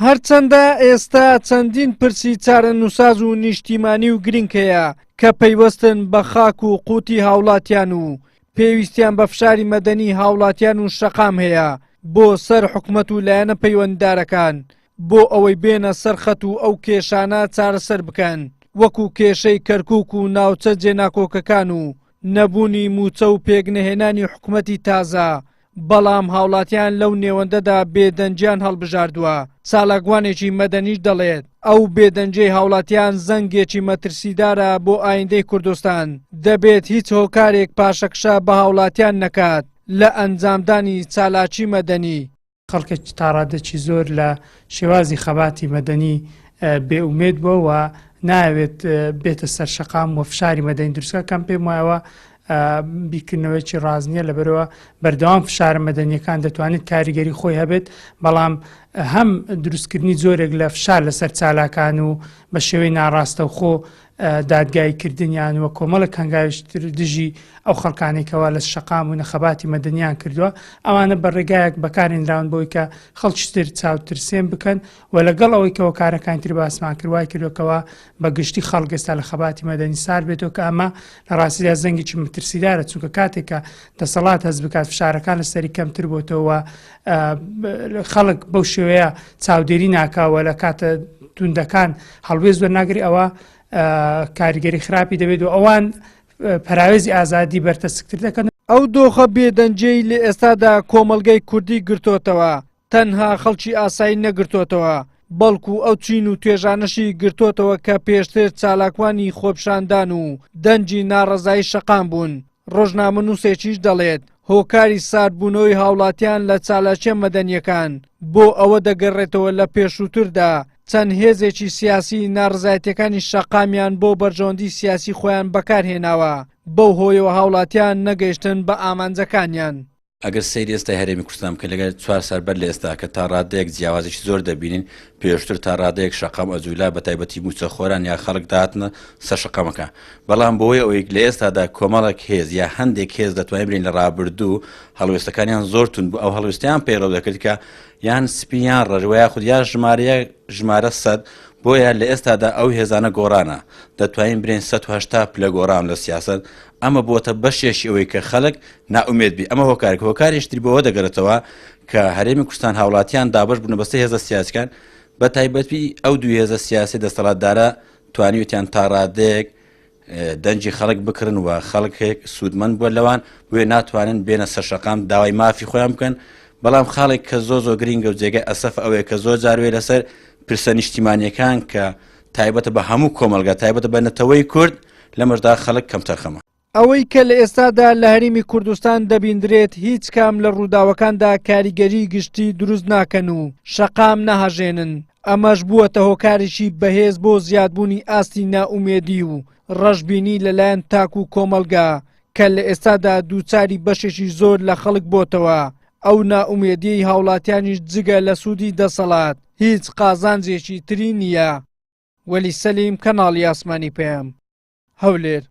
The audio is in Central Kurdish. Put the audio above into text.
هەرچەندە ئێستا چەندین پرسی چارەنووساز و نیشتیمانی و گرنگ هەیە کە پەیوەستن بە خاک و قوتی هاوڵاتیان و پێویستیان بە فشاری مەدەنی هاوڵاتیان و شەقام هەیە بۆ سەر حکومەت و لایەنە پەیوەنددارەکان بۆ ئەوەی بێنە سەرخەت و ئەو کێشانە چارەسەر بکەن وەکو کێشەی کەرکووک و ناوچە جێناکۆکەکان و نەبوونی موچە و پێکنەهێنانی حکومەتی تازە. بەڵام هاوڵاتیان لەو نێوەندەدا بێدەنجیان هەڵبژاردووە. چالاکوانێکی مەدەنیش دەڵێت ئەو بێدەنجەی هاوڵاتیان زەنگێکی مەترسیدارە بۆ ئایندەی کوردستان. دەبێت هیچ هۆکارێک پاشەکشە بە هاوڵاتیان نەکات لە ئەنجامدانی چالاکی مەدەنی. خەڵکێکی تاڕادەکی زۆر لە شێوازی خەباتی مەدەنی بێئومێد بووە و ناوێت بێتە سەر شەقام و فشاری مەدەنی دروستکە. کەم پێم وایەوە بیرکردنەوەیکی ڕازنیە لەبەرەوە بەردەوام فشارە مەدەنیەکان دەتوانێت کاریگەری خۆی هەبێت، بەڵام هەم دروستکردنی زۆرێک لە فشار لەسەر چالاکان و بە شێوەی ناڕاستەوخۆ دادگایکردنیان وە کۆمەڵک هەنگاویشتر دژی ئەو خەڵکانێکەوە لە شەقام و نەخەباتی مەدەنیان کردووە. ئەوانە بە ڕێگایەک بەکارهێنراون بۆی کە خەڵکیتر چاوترسێن بکەن و لەگەڵ ئەوەی کەەوە کارەکان تر باسمان کردوای کردوکەوە بە گشتی خەڵک ئێستا لە خەباتی مەدەنی سار بێتەوە کە ئەمە لە ڕاستیدا زەنگێکی مەترسیدارە، چونکە کاتێکە دەسەڵات هەست بکات فشارەکان لەسەری کەمتر بۆتەوە خەڵک بەو شێوەیە چاودێری ناکاوە لە کاتە توندەکان هەڵوێ زۆر ناگری ئەوە کاریگەری خراپی دەبێت و ئەوان پەراوێزی ئازادی بەرتەسکتر دەکەن. ئەو دۆخە بێدەنجەی لە ئێستادا کۆمەلگەی کوردی گرتوتەوە، تەنها خەڵکی ئاسایی نەگرتوتەوە، بەڵکو ئەو چین و توێژانەشی گرتوتەوە کە پێشتر چالاکوانی خۆپشاندان و دەنجی ناڕەزایی شەقام بوون. ڕۆژنامە نووسێکیش دەڵێت هۆکاری ساردبوونەوەی هاوڵاتیان لە چالاکیە مەدەنیەکان بۆ ئەوە دەگەڕێتەوە لە پێشووتردا چەند هێزێکی سیاسی ناڕزایەتیەکانی شەقامیان بۆ بەرژەوەندی سیاسی خۆیان بەکارهێناوە، بەو هۆیەوە هاوڵاتیان نەگەیشتن بە ئامانجەکانیان. ئەگەر سەیری ئێستای هەرێمی کوردستان کە لەگەر 4 سال بەر لە ئێستا کە تا ڕادەیەک جیاوازێکی زۆر دەبینین، پێشتر تا ڕادەیەک شەقام ئەجوولا بە تایبەتی موچەخۆران یا خەڵک داهاتنە سەر شەقامەکە. بەڵام بۆی ئەوەی لە ئێستادا کۆمەڵک هێز یا هەندێک هێز دەتوانین برین لە ڕابردوو هەڵوێستەکانیان زۆر تون بوو، ئەو هەڵوێستیان پەیڕەو دەکرد کە یان سپیان ڕژوەیە خود یا ژمارە 100 بۆیە لە ئێستادا ئەو هێزانە گۆڕانە دەتوانین برین 180 پلە گۆڕان لە سیاست. ئەمە بۆتە بەشێکی ئەوەی کە خەڵک ناومێت بی. ئەمە هۆکارێشتری بەوە دەگەڕێتەوە کە هەرێمی کوردستان هاوڵاتیان دابش بوون بەستە هێزە سیاسیەکان بە تایبەتی ئەو دوو هێزە سیاسی دەسەڵاتدارە توانیوتیان تا ڕادەیەک دەنجی خەڵک بکردن و خەڵکێک سوودمەند بووە لەوان بۆیە ناتوانن بێنە سەر شەقام داوای مافی خۆیان بکەن. بەڵام خاڵێک کە زۆر گرینگە و جێگەی ئەسەف ئەوەیە کە زۆر جاروێ لەسەر پرسە نیشتیمانیەکان کە تایبەتە بە هەموو کۆمەلگا تایبەتە بە نەتەوەی کورد لەمەشدا خەڵک کەم تەرخەمە. ئەوەی کە لە ئێستادا لە هەرێمی کوردستان دەبیندرێت هیچ کام لە ڕووداوەکاندا کاریگەری گشتی دروست ناکەن و شەقام نەهەژێنن. ئەمەش بووەتە هۆکارێکی بەهێز بۆ زیادبوونی ئاستی ناومێدی و ڕەشببینی لەلایەن تاک و کۆمەلگا کە لە ئێستادا دووچاری بەشێکی زۆر لە خەڵک بۆتەوە. ئەو ناومێدیی هاوڵاتیانیش جگە لە سوودی دەسەڵات هیچ قازانجێکی تری نییە. وەلی سەلیم، کەناڵی ئاسمانی پێم، هەولێر.